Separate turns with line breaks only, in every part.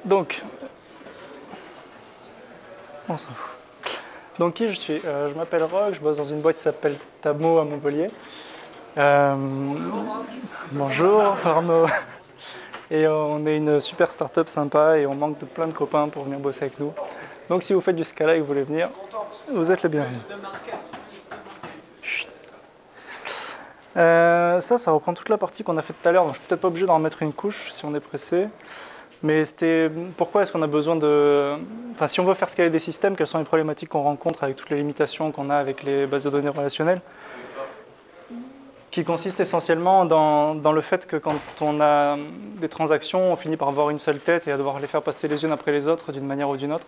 Donc, on s'en fout. Donc qui je suis? Je m'appelle Roch, je bosse dans une boîte qui s'appelle Tamo à Montpellier. Bonjour Arnaud. Et on est une super start-up sympa et on manque de plein de copains pour venir bosser avec nous. Donc si vous faites du Scala et que vous voulez venir, vous êtes les bienvenus. Chut. Ça reprend toute la partie qu'on a fait tout à l'heure, donc je suis peut-être pas obligé d'en remettre une couche si on est pressé. Mais c'était pourquoi est-ce qu'on a besoin de... Enfin, si on veut faire scaler des systèmes, quelles sont les problématiques qu'on rencontre avec toutes les limitations qu'on a avec les bases de données relationnelles, qui consiste essentiellement dans le fait que quand on a des transactions, on finit par avoir une seule tête et à devoir les faire passer les unes après les autres d'une manière ou d'une autre.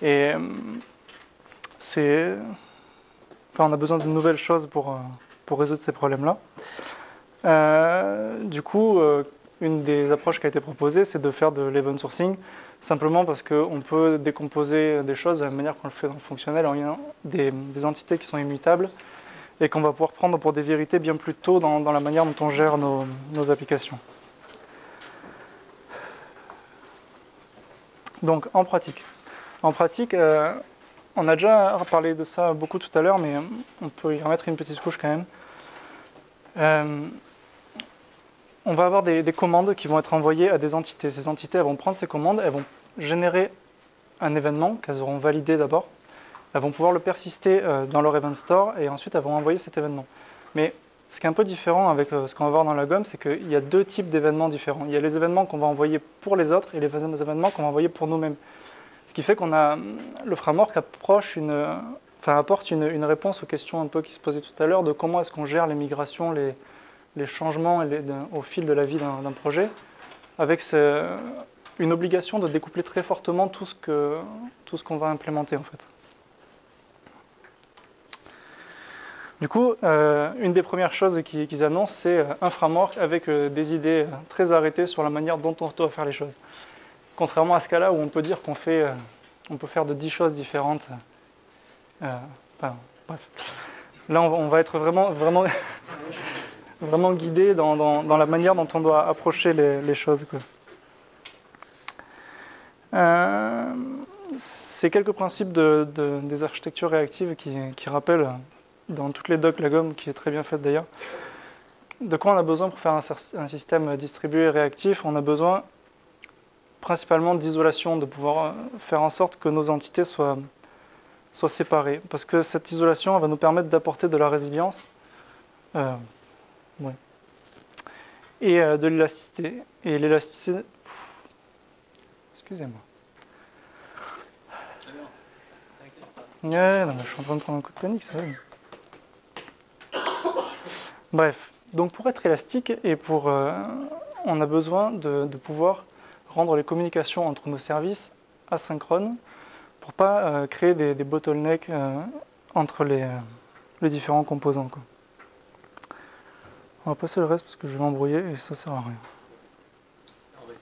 Et on a besoin de nouvelles choses pour résoudre ces problèmes-là. Du coup, une des approches qui a été proposée, c'est de faire de l'event sourcing, simplement parce qu'on peut décomposer des choses de la manière qu'on le fait dans le fonctionnel, en ayant des entités qui sont immutables et qu'on va pouvoir prendre pour des vérités bien plus tôt dans la manière dont on gère nos applications. Donc, en pratique, on a déjà parlé de ça beaucoup tout à l'heure, mais on peut y remettre une petite couche quand même. On va avoir des commandes qui vont être envoyées à des entités. Ces entités, elles vont prendre ces commandes, elles vont générer un événement qu'elles auront validé d'abord. Elles vont pouvoir le persister dans leur event store et ensuite elles vont envoyer cet événement. Mais ce qui est un peu différent avec ce qu'on va voir dans la gomme, c'est qu'il y a deux types d'événements différents. Il y a les événements qu'on va envoyer pour les autres et les événements qu'on va envoyer pour nous-mêmes. Ce qui fait qu'on a le framework apporte une réponse aux questions un peu qui se posaient tout à l'heure de comment est-ce qu'on gère les migrations, les changements au fil de la vie d'un projet, avec une obligation de découpler très fortement tout ce qu'on va implémenter en fait. Du coup, une des premières choses qu'ils annoncent, c'est un framework avec des idées très arrêtées sur la manière dont on doit faire les choses. Contrairement à Scala où on peut dire qu'on peut faire de 10 choses différentes. Bref. Là, on va être vraiment guidé dans la manière dont on doit approcher les choses. C'est quelques principes des architectures réactives qui rappellent dans toutes les docs la gomme, qui est très bien faite d'ailleurs, de quoi on a besoin pour faire un système distribué et réactif. On a besoin principalement d'isolation, de pouvoir faire en sorte que nos entités soient séparées, parce que cette isolation va nous permettre d'apporter de la résilience et de l'élasticité. Et l'élasticité... Excusez-moi. Ouais, non, je suis en train de prendre un coup de panique, ça va. Bref, donc pour être élastique et on a besoin de pouvoir rendre les communications entre nos services asynchrones pour ne pas créer des bottlenecks entre les différents composants. Quoi. On va passer le reste parce que je vais m'embrouiller et ça sert à rien.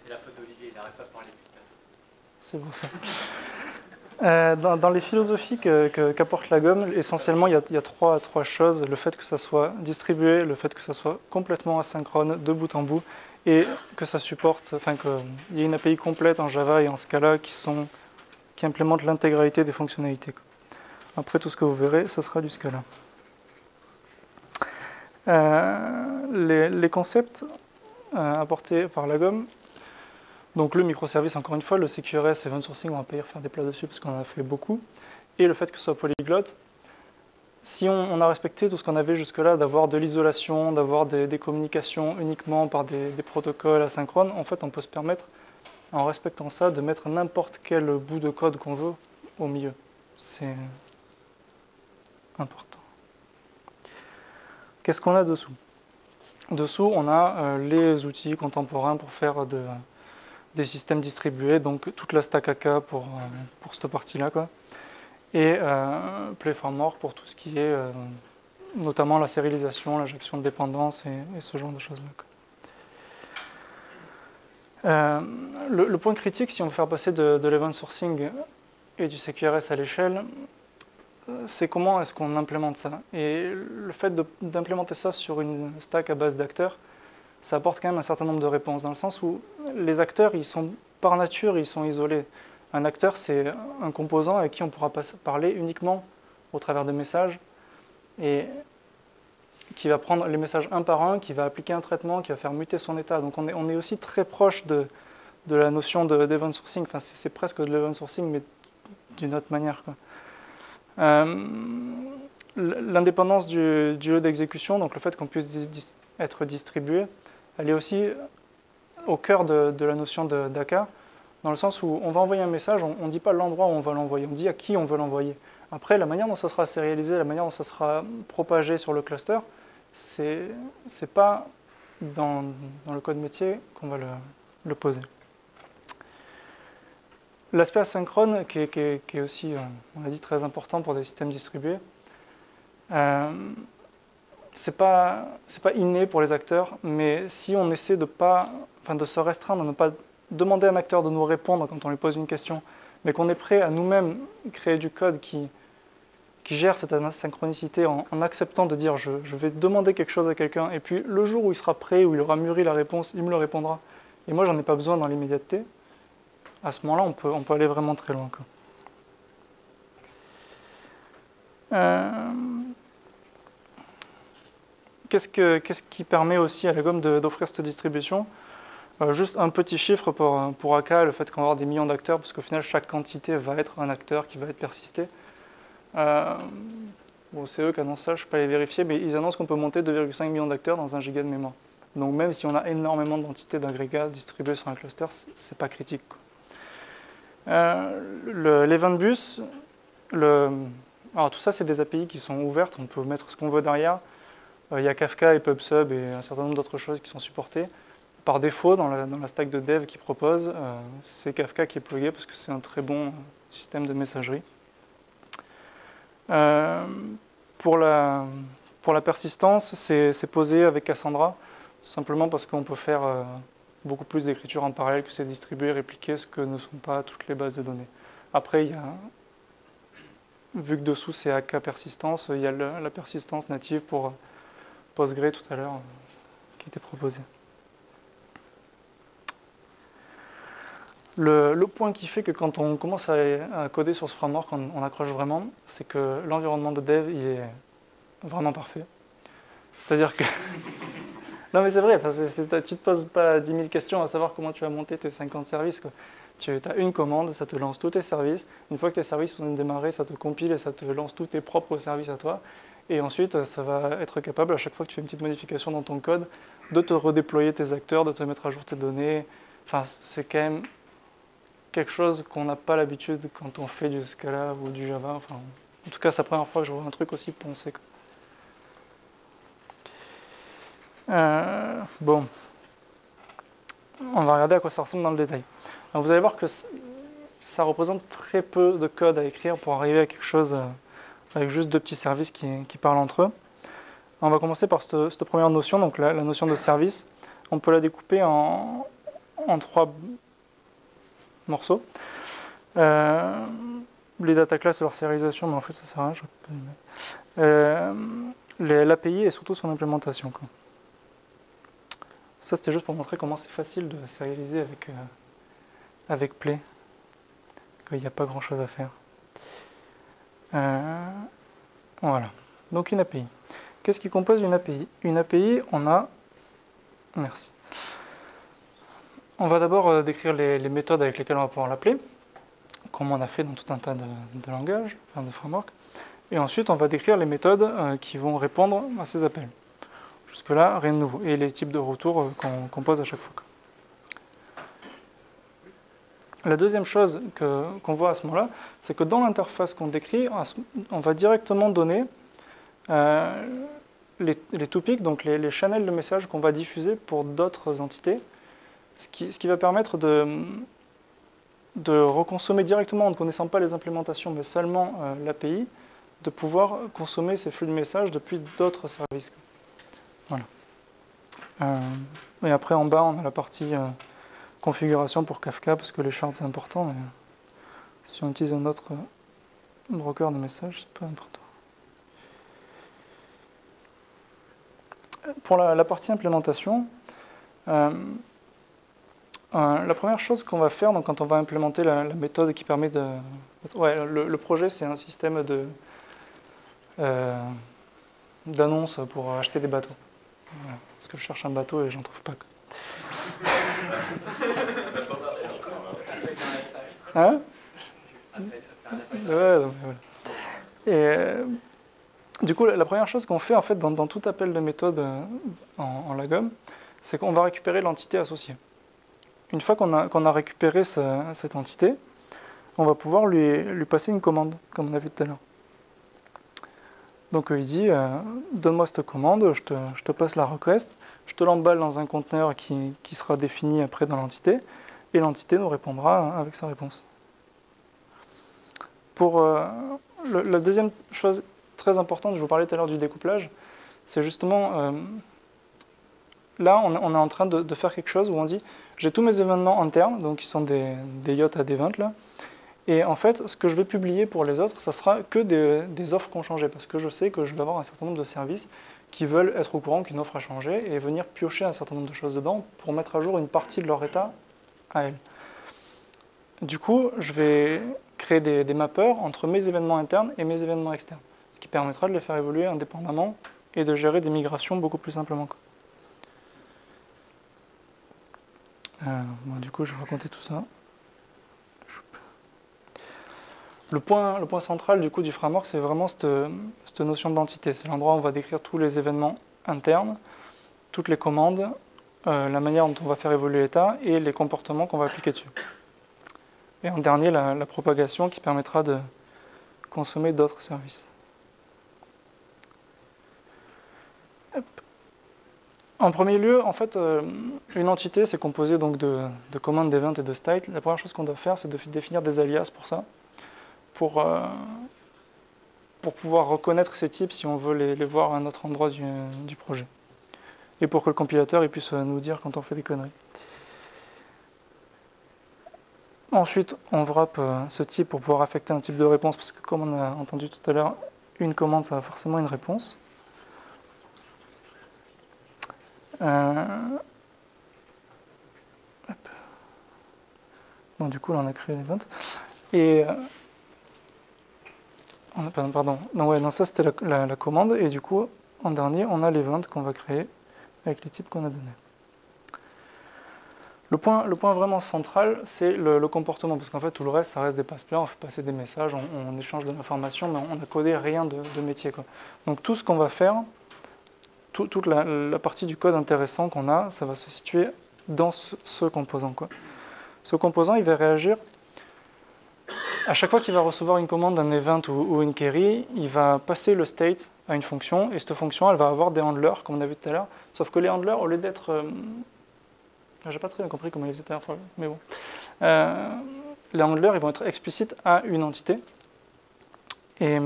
C'est la faute d'Olivier, il n'arrête pas de parler putain.
C'est pour ça. Dans les philosophies qu'apporte la gomme, essentiellement il y a trois choses. Le fait que ça soit distribué, le fait que ça soit complètement asynchrone de bout en bout et que ça supporte, qu'il y ait une API complète en Java et en Scala qui implémente l'intégralité des fonctionnalités. Après tout ce que vous verrez, ça sera du Scala. Les concepts apportés par la gomme, donc le microservice, encore une fois, le CQRS, Event Sourcing, on va pas y refaire des plats dessus parce qu'on en a fait beaucoup, et le fait que ce soit polyglotte. Si on a respecté tout ce qu'on avait jusque-là, d'avoir de l'isolation, d'avoir des communications uniquement par des protocoles asynchrones, en fait on peut se permettre, en respectant ça, de mettre n'importe quel bout de code qu'on veut au milieu. C'est important. Qu'est-ce qu'on a dessous? Dessous, on a les outils contemporains pour faire des systèmes distribués, donc toute la stack AK pour cette partie-là, quoi. Et Play Framework pour tout ce qui est notamment la sérialisation, l'injection de dépendance et ce genre de choses-là. Le point critique, si on veut faire passer de l'event sourcing et du CQRS à l'échelle, c'est comment est-ce qu'on implémente ça. Et le fait d'implémenter ça sur une stack à base d'acteurs, ça apporte quand même un certain nombre de réponses, dans le sens où les acteurs, ils sont par nature, ils sont isolés. Un acteur, c'est un composant avec qui on pourra parler uniquement au travers de messages et qui va prendre les messages un par un, qui va appliquer un traitement, qui va faire muter son état. Donc on est aussi très proche de la notion d'event sourcing. Enfin, c'est presque de l'event sourcing, mais d'une autre manière, quoi. L'indépendance du lieu d'exécution, donc le fait qu'on puisse être distribué, elle est aussi au cœur de la notion d'ACA, dans le sens où on va envoyer un message, on ne dit pas l'endroit où on va l'envoyer, on dit à qui on veut l'envoyer. Après, la manière dont ça sera sérialisé, la manière dont ça sera propagé sur le cluster, c'est pas dans le code métier qu'on va le poser. L'aspect asynchrone, qui est aussi, on a dit, très important pour des systèmes distribués, c'est pas inné pour les acteurs, mais si on essaie de se restreindre, à ne pas demander à un acteur de nous répondre quand on lui pose une question, mais qu'on est prêt à nous-mêmes créer du code qui gère cette asynchronicité en acceptant de dire je vais demander quelque chose à quelqu'un, et puis le jour où il sera prêt, où il aura mûri la réponse, il me le répondra, et moi j'en ai pas besoin dans l'immédiateté, à ce moment-là on peut aller vraiment très loin, quoi. Qu'est-ce qui permet aussi à la gomme d'offrir cette distribution? Juste un petit chiffre pour AK, le fait qu'on va avoir des millions d'acteurs, parce qu'au final chaque quantité va être un acteur qui va être persisté. Bon, c'est eux qui annoncent ça, je ne vais pas les vérifier, mais ils annoncent qu'on peut monter 2,5 millions d'acteurs dans 1 giga de mémoire. Donc même si on a énormément d'entités d'agrégats distribuées sur un cluster, c'est pas critique, quoi. L'event bus, alors tout ça c'est des API qui sont ouvertes, on peut mettre ce qu'on veut derrière. Il y a Kafka et PubSub et un certain nombre d'autres choses qui sont supportées. Par défaut, dans la stack de dev qu'ils proposent, c'est Kafka qui est plugué parce que c'est un très bon système de messagerie. Pour la persistance, c'est posé avec Cassandra, simplement parce qu'on peut faire beaucoup plus d'écriture en parallèle que c'est distribuer et répliquer, ce que ne sont pas toutes les bases de données. Après, vu que dessous c'est AK persistance, il y a la persistance native pour Postgre tout à l'heure qui était proposé. Le point qui fait que quand on commence à coder sur ce framework, on accroche vraiment, c'est que l'environnement de dev il est vraiment parfait. C'est-à-dire que... non mais c'est vrai, tu ne te poses pas 10 000 questions à savoir comment tu vas monter tes 50 services, quoi. Tu as une commande, ça te lance tous tes services. Une fois que tes services sont démarrés, ça te compile et ça te lance tous tes propres services à toi. Et ensuite, ça va être capable, à chaque fois que tu fais une petite modification dans ton code, de te redéployer tes acteurs, de te mettre à jour tes données. Enfin, c'est quand même quelque chose qu'on n'a pas l'habitude quand on fait du Scala ou du Java. Enfin, en tout cas, c'est la première fois que je vois un truc aussi pensé. Bon, on va regarder à quoi ça ressemble dans le détail. Alors, vous allez voir que ça représente très peu de code à écrire pour arriver à quelque chose avec juste 2 petits services qui parlent entre eux. On va commencer par cette première notion, donc la notion de service. On peut la découper en 3 morceaux. Les data classes et leur sérialisation, mais en fait ça sert à rien, je vais l'API et surtout son implémentation, quoi. Ça c'était juste pour montrer comment c'est facile de sérialiser avec Play, qu'il n'y a pas grand chose à faire. Voilà, donc une API. Qu'est-ce qui compose une API? Une API, on a... Merci. On va d'abord décrire les méthodes avec lesquelles on va pouvoir l'appeler, comme on a fait dans tout un tas de langages, enfin de frameworks. Et ensuite, on va décrire les méthodes qui vont répondre à ces appels. Jusque-là, rien de nouveau. Et les types de retours qu'on pose à chaque fois. La deuxième chose qu'on voit à ce moment-là, c'est que dans l'interface qu'on décrit, on va directement donner les topics, donc les channels de messages qu'on va diffuser pour d'autres entités, ce qui va permettre de reconsommer directement, en ne connaissant pas les implémentations, mais seulement l'API, de pouvoir consommer ces flux de messages depuis d'autres services. Voilà. Et après, en bas, on a la partie configuration pour Kafka, parce que les shards, c'est important, mais si on utilise un autre broker de messages, c'est pas important. Pour la partie implémentation, La première chose qu'on va faire donc, quand on va implémenter la méthode qui permet de... Ouais, le projet, c'est un système d'annonce pour acheter des bateaux. Voilà. Parce que je cherche un bateau et j'en trouve pas. Hein? Ouais, donc, voilà. Et du coup, la première chose qu'on fait en fait dans tout appel de méthode en Lagom, c'est qu'on va récupérer l'entité associée. Une fois qu'on a récupéré cette entité, on va pouvoir lui passer une commande, comme on a vu tout à l'heure. Donc il dit, donne-moi cette commande, je te passe la request, je te l'emballe dans un conteneur qui sera défini après dans l'entité, et l'entité nous répondra avec sa réponse. Pour la deuxième chose très importante, je vous parlais tout à l'heure du découplage, c'est justement, là on est en train de faire quelque chose où on dit, j'ai tous mes événements internes, donc qui sont des yachts à des ventes là, et en fait, ce que je vais publier pour les autres, ça sera que des offres qui ont changé, parce que je sais que je vais avoir un certain nombre de services qui veulent être au courant qu'une offre a changé et venir piocher un certain nombre de choses dedans pour mettre à jour une partie de leur état à elles. Du coup, je vais créer des mappeurs entre mes événements internes et mes événements externes, ce qui permettra de les faire évoluer indépendamment et de gérer des migrations beaucoup plus simplement. Bon, du coup, je vais raconter tout ça. Le point central du coup du framework, c'est vraiment cette notion d'entité. C'est l'endroit où on va décrire tous les événements internes, toutes les commandes, la manière dont on va faire évoluer l'état et les comportements qu'on va appliquer dessus. Et en dernier, la propagation qui permettra de consommer d'autres services. Hop. En premier lieu, en fait, une entité, c'est composé donc de commandes, d'events et de state. La première chose qu'on doit faire, c'est de définir des alias pour ça. Pour pouvoir reconnaître ces types si on veut les voir à un autre endroit du projet. Et pour que le compilateur puisse nous dire quand on fait des conneries. Ensuite, on wrap ce type pour pouvoir affecter un type de réponse, parce que comme on a entendu tout à l'heure, une commande, ça a forcément une réponse. Bon, du coup, là, on a créé l'event. Et pardon. Non, ça c'était la commande, et du coup, en dernier, on a l'event qu'on va créer avec les types qu'on a donnés. Le point vraiment central, c'est le comportement, parce qu'en fait, tout le reste, ça reste des passe-plats, on fait passer des messages, on échange de l'information, mais on n'a codé rien de métier, quoi. Donc tout ce qu'on va faire, toute la partie du code intéressant qu'on a, ça va se situer dans ce composant, quoi. Ce composant, il va réagir à chaque fois qu'il va recevoir une commande, un event ou une query, il va passer le state à une fonction, et cette fonction, elle va avoir des handlers, comme on a vu tout à l'heure, sauf que les handlers, au lieu d'être... j'ai pas très bien compris comment ils étaient, mais bon. Les handlers, ils vont être explicites à une entité. Et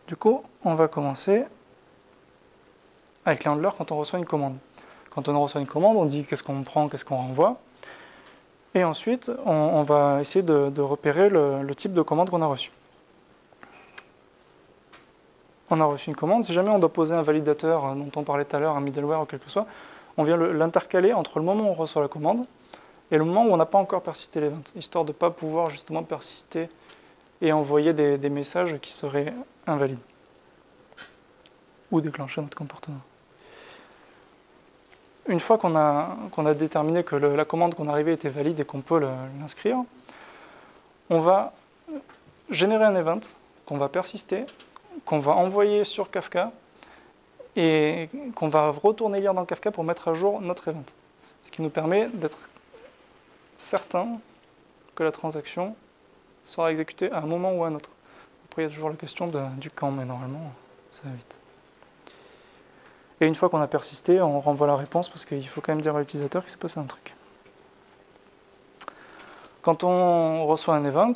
du coup, on va commencer avec les handlers quand on reçoit une commande. Quand on reçoit une commande, on dit qu'est-ce qu'on prend, qu'est-ce qu'on renvoie. Et ensuite, on va essayer de repérer le type de commande qu'on a reçu. On a reçu une commande. Si jamais on doit poser un validateur dont on parlait tout à l'heure, un middleware ou quelque chose, on vient l'intercaler entre le moment où on reçoit la commande et le moment où on n'a pas encore persisté l'event, histoire de ne pas pouvoir justement persister et envoyer des messages qui seraient invalides ou déclencher notre comportement. Une fois qu'on a déterminé que la commande qu'on arrivait était valide et qu'on peut l'inscrire, on va générer un event qu'on va persister, qu'on va envoyer sur Kafka et qu'on va retourner lire dans Kafka pour mettre à jour notre event. Ce qui nous permet d'être certain que la transaction sera exécutée à un moment ou à un autre. Après, il y a toujours la question du quand, mais normalement, ça va vite. Et une fois qu'on a persisté, on renvoie la réponse parce qu'il faut quand même dire à l'utilisateur qu'il s'est passé un truc. Quand on reçoit un event,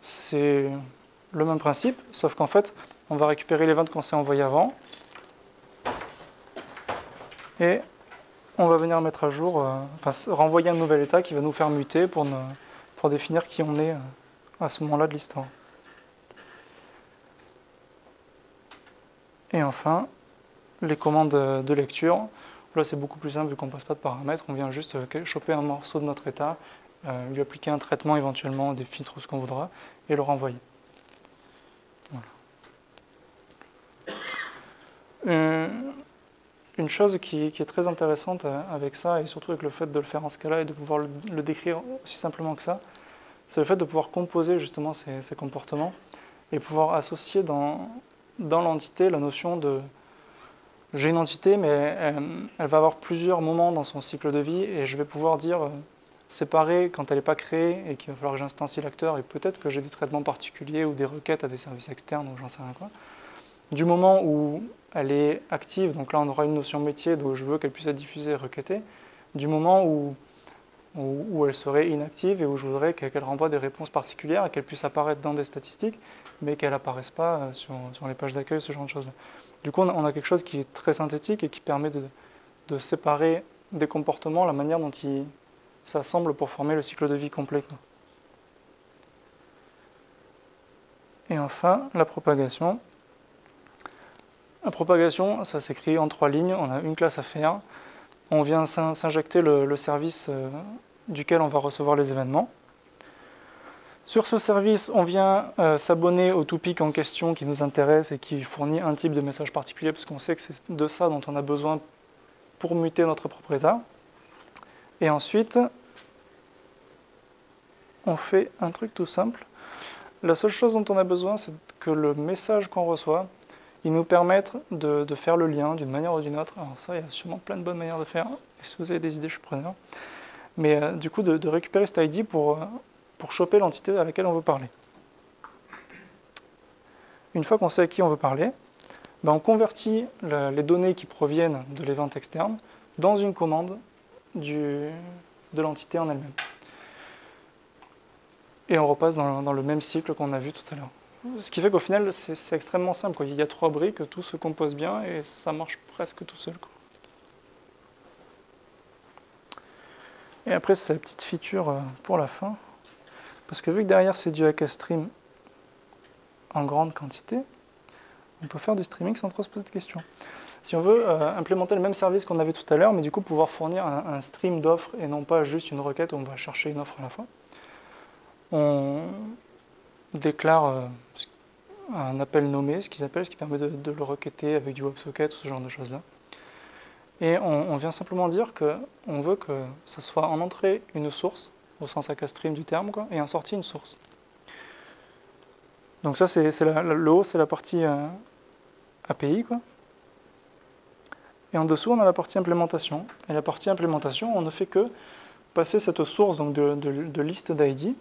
c'est le même principe, sauf qu'en fait, on va récupérer l'event qu'on s'est envoyé avant et on va venir mettre à jour, renvoyer un nouvel état qui va nous faire muter pour définir qui on est à ce moment-là de l'histoire. Et enfin, les commandes de lecture, Là, c'est beaucoup plus simple vu qu'on ne passe pas de paramètres. On vient juste choper un morceau de notre état, lui appliquer un traitement éventuellement, des filtres ou ce qu'on voudra, et le renvoyer. Voilà. Une chose qui est très intéressante avec ça, et surtout avec le fait de le faire en Scala et de pouvoir le décrire aussi simplement que ça, c'est le fait de pouvoir composer justement ces comportements et pouvoir associer dans l'entité la notion de j'ai une entité, mais elle va avoir plusieurs moments dans son cycle de vie, et je vais pouvoir dire séparer quand elle n'est pas créée et qu'il va falloir que j'instancie l'acteur, et peut-être que j'ai des traitements particuliers ou des requêtes à des services externes ou j'en sais rien quoi. Du moment où elle est active, donc là on aura une notion métier, donc je veux qu'elle puisse être diffusée et requêtée, du moment où elle serait inactive et où je voudrais qu'elle renvoie des réponses particulières et qu'elle puisse apparaître dans des statistiques, mais qu'elle n'apparaisse pas sur les pages d'accueil, ce genre de choses-là. Du coup, on a quelque chose qui est très synthétique et qui permet de séparer des comportements la manière dont ils s'assemblent pour former le cycle de vie complet. Et enfin, la propagation. La propagation, ça s'écrit en 3 lignes, on a une classe à faire. On vient s'injecter le service duquel on va recevoir les événements. Sur ce service, on vient s'abonner au topic en question qui nous intéresse et qui fournit un type de message particulier, parce qu'on sait que c'est de ça dont on a besoin pour muter notre propre état. Et ensuite, on fait un truc tout simple. La seule chose dont on a besoin, c'est que le message qu'on reçoit, il nous permette de faire le lien d'une manière ou d'une autre. Alors ça, il y a sûrement plein de bonnes manières de faire. Et si vous avez des idées, je suis preneur. Mais du coup, de récupérer cet ID pour choper l'entité à laquelle on veut parler. Une fois qu'on sait à qui on veut parler, ben on convertit les données qui proviennent de l'event externe dans une commande de l'entité en elle-même. Et on repasse dans le même cycle qu'on a vu tout à l'heure. Ce qui fait qu'au final, c'est extrêmement simple, quoi. Il y a 3 briques, tout se compose bien et ça marche presque tout seul, quoi. Et après, c'est la petite feature pour la fin. Parce que vu que derrière, c'est du HKStream en grande quantité, on peut faire du streaming sans trop se poser de questions. Si on veut implémenter le même service qu'on avait tout à l'heure, mais du coup pouvoir fournir un stream d'offres et non pas juste une requête où on va chercher une offre à la fois, on déclare un appel nommé, ce qu'ils appellent, ce qui permet de le requêter avec du WebSocket, ce genre de choses-là. Et on vient simplement dire qu'on veut que ça soit en entrée une source, au sens HKStream du terme, quoi, et en sortie une source. Donc ça, le haut, c'est la partie API, quoi. Et en dessous, on a la partie implémentation. Et la partie implémentation, on ne fait que passer cette source donc de liste d'ID.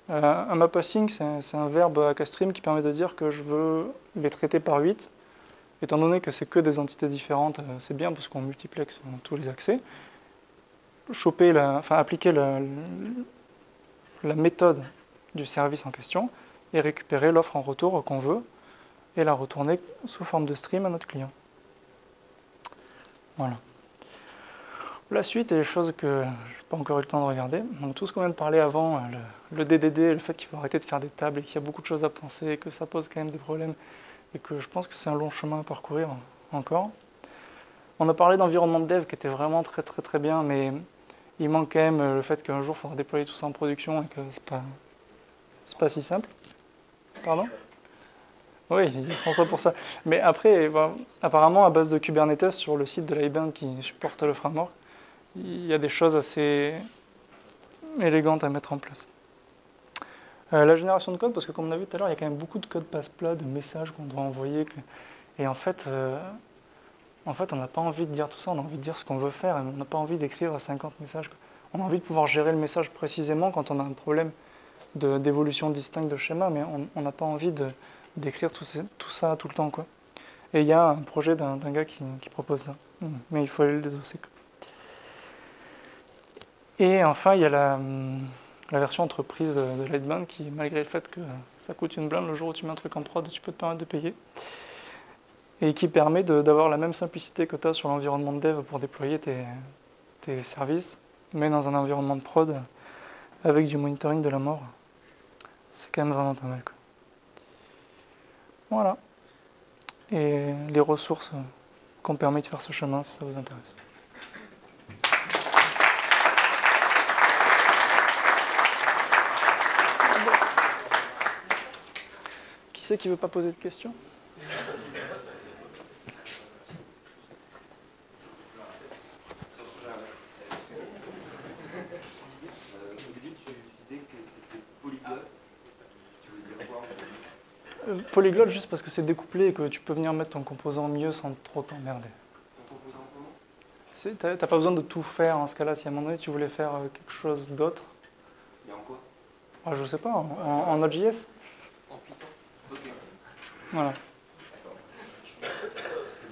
Un map-passing, c'est un verbe HKStream qui permet de dire que je veux les traiter par 8. Étant donné que c'est que des entités différentes, c'est bien parce qu'on multiplexe tous les accès. Appliquer la méthode du service en question et récupérer l'offre en retour qu'on veut et la retourner sous forme de stream à notre client. Voilà. La suite est des choses que je n'ai pas encore eu le temps de regarder. Donc tout ce qu'on vient de parler avant, le DDD, le fait qu'il faut arrêter de faire des tables et qu'il y a beaucoup de choses à penser et que ça pose quand même des problèmes et que je pense que c'est un long chemin à parcourir encore. On a parlé d'environnement de dev qui était vraiment très très très bien, mais il manque quand même le fait qu'un jour il faudra déployer tout ça en production et que c'est pas si simple. Pardon ? Oui, il y a François pour ça. Mais après, apparemment, à base de Kubernetes, sur le site de l'IBM qui supporte le framework, il y a des choses assez élégantes à mettre en place. La génération de code, parce que comme on a vu tout à l'heure, il y a quand même beaucoup de code passe-plat, de messages qu'on doit envoyer. Et en fait, on n'a pas envie de dire tout ça, on a envie de dire ce qu'on veut faire, et on n'a pas envie d'écrire 50 messages. On a envie de pouvoir gérer le message précisément quand on a un problème d'évolution distincte de schéma, mais on n'a pas envie d'écrire tout ça tout le temps, quoi. Et il y a un projet d'un gars qui propose ça, mais il faut aller le désosser, quoi. Et enfin, il y a la version entreprise de Lightband qui, malgré le fait que ça coûte une blinde, le jour où tu mets un truc en prod, tu peux te permettre de payer. Et qui permet d'avoir la même simplicité que tu as sur l'environnement de dev pour déployer tes services, mais dans un environnement de prod avec du monitoring de la mort. C'est quand même vraiment pas mal, quoi. Voilà. Et les ressources qu'on permet de faire ce chemin, si ça vous intéresse. c'est qui veut pas poser de questions?
Au début, tu disais que c'était polyglotte. Tu veux dire quoi en fait?
Polyglotte, juste parce que c'est découplé et que tu peux venir mettre ton composant mieux sans trop t'emmerder.
Ton composant comment?
T'as pas besoin de tout faire en ce cas-là. Si à un moment donné tu voulais faire quelque chose d'autre,
Mais en quoi?
ah, je sais pas, en Node.js.
En Python.
Ok.
Voilà.
D'accord.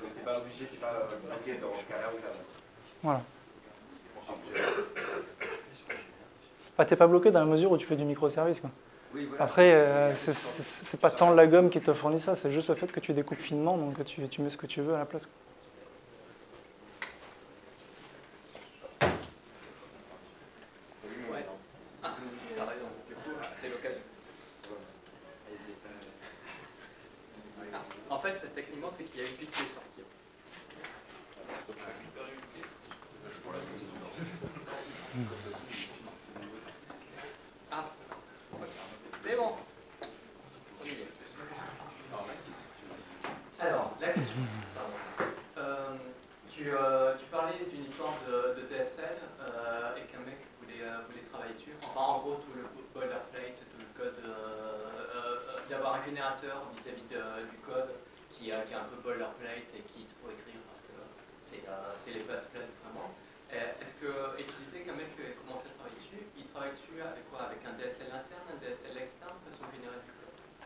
Donc t'es pas obligé, t'es pas bloqué dans ce cas-là ou là.
Voilà.
Après,
Bah, t'es pas bloqué dans la mesure où tu fais du microservice, quoi.
oui, voilà.
Après, c'est pas tant la gomme qui te fournit ça, c'est juste le fait que tu découpes finement, donc tu mets ce que tu veux à la place.
Ouais. Ah, t'as raison. Du coup, c'est l'occasion. En fait, techniquement, c'est qu'il y a une pile qui est sortie. Ah, c'est bon. On y est. Alors, la question. Pardon. Tu parlais d'une histoire de DSL et qu'un mec voulait travailler dessus. Enfin, en gros, tout le boilerplate, tout le code, d'avoir un générateur vis-à-vis du code qui est un peu boilerplate et qu'il faut écrire parce que c'est les bases plates vraiment. Et tu disais qu'un mec commençait à travailler dessus. Il travaille dessus avec quoi? Avec un DSL interne, un DSL externe, façon générale du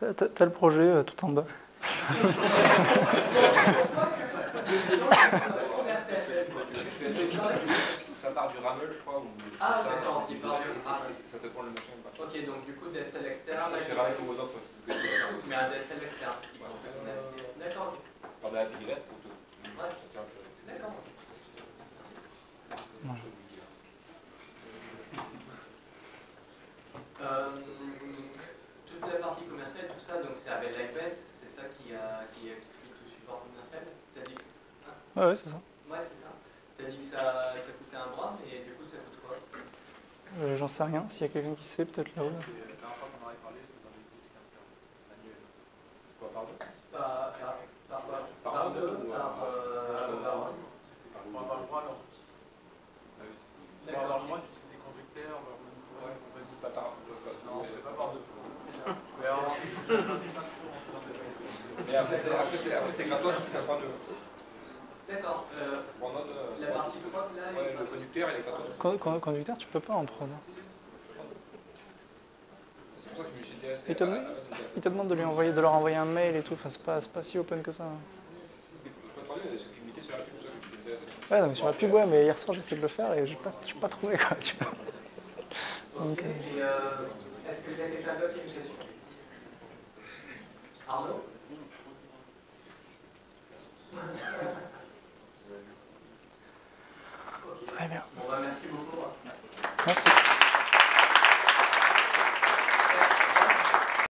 code.
T'as le projet tout en bas.
Ça part du ramel, je crois. Ou
Ah, d'accord, il part du ramel.
Ça te prend le machin.
Ok, donc du coup, DSL externe.
C'est ramel ou autre.
Mais un DSL externe qui prend son SD. D'accord, ok.
Par la pile reste pour tout.
Ouais. D'accord. Toute la partie commerciale, tout ça, donc c'est avec l'iPad, c'est ça qui fait tout support commercial. T'as dit que...
Ouais, c'est ça.
Ouais, c'est ça. T'as dit que ça coûtait un bras, mais du coup, ça coûte quoi?
J'en sais rien, s'il y a quelqu'un qui sait, peut-être là-haut.
C'est la dernière fois qu'on en avait parlé, c'était dans les 10-15 cas annuels.
Quoi, pardon?
Par deux, par un.
Pour avoir le droit à leurs outils. Pour avoir le droit d'utiliser des conducteurs, leur monitoring, ça va être
Pas par.
non, c'est pas par deux. Mais alors,
Et après, c'est gratos, c'est 82.
D'accord.
Pour notre.
La partie prod, là,
Ouais, le conducteur, il est gratos.
Conducteur, tu peux pas en prod.
C'est pour ça que je me suis dit,
Il te demande de leur envoyer un mail et tout, enfin c'est pas si open que ça.
Je peux te parler de ce qui mettait sur la pub, ça que je me disais.
Ouais, non, mais sur la pub, ouais, mais hier soir j'ai essayé de le faire et j'ai pas trouvé quoi, tu vois. Donc,
Et est-ce que y a quelqu'un d'autre qui a une question? Arnaud?
très bien.
On va mettre